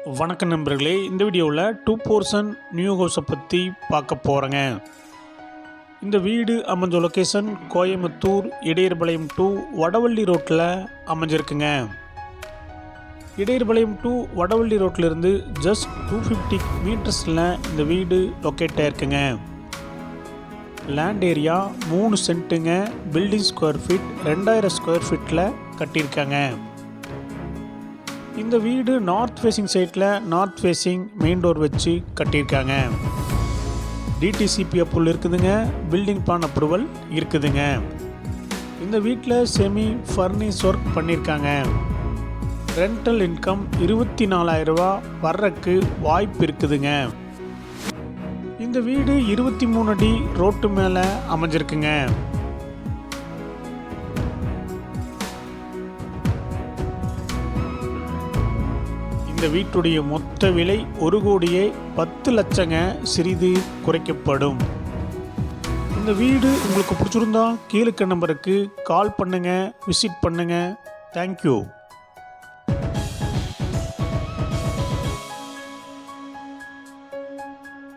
வணக்கம் நண்பர்களே, இந்த வீடியோவில் 2 போர்ஷன் நியூ ஹவுஸை பற்றி பார்க்க போகிறேங்க. இந்த வீடு அமைஞ்ச லொக்கேஷன் கோயம்புத்தூர் இடையர்பாளையம் டு வடவள்ளி ரோட்டில் அமைஞ்சிருக்குங்க. இடையர்பாளையம் டு வடவள்ளி ரோட்டிலிருந்து ஜஸ்ட் 250 மீட்டர்ஸில் இந்த வீடு லொக்கேட் ஆகிருக்குங்க. லேண்ட் ஏரியா 3 சென்ட்டுங்க. பில்டிங் ஸ்கொயர் ஃபீட் 2000 ஸ்கொயர் ஃபீட்டில் கட்டியிருக்காங்க. இந்த வீடு நார்த் ஃபேஸிங் சைட்டில் நார்த் ஃபேஸிங் மெயின் டோர் வச்சு கட்டியிருக்காங்க. டிடிசிபி அப்ரூவல் இருக்குதுங்க. பில்டிங் பிளான் அப்ரூவல் இருக்குதுங்க. இந்த வீட்டில் செமி ஃபர்னிஷ் ஒர்க் பண்ணியிருக்காங்க. ரெண்டல் இன்கம் 24,000 ரூபா வர்றதுக்கு வாய்ப்பு இருக்குதுங்க. இந்த வீடு 23 அடி ரோட்டு மேலே அமைஞ்சிருக்குங்க. இந்த வீட்டுடைய மொத்த விலை 1,10 லட்சங்க. சிறிது குறைக்கப்படும். இந்த வீடு உங்களுக்கு பிடிச்சிருந்தா கீழே நம்பருக்கு கால் பண்ணுங்கள், விசிட் பண்ணுங்கள். தேங்க்யூ.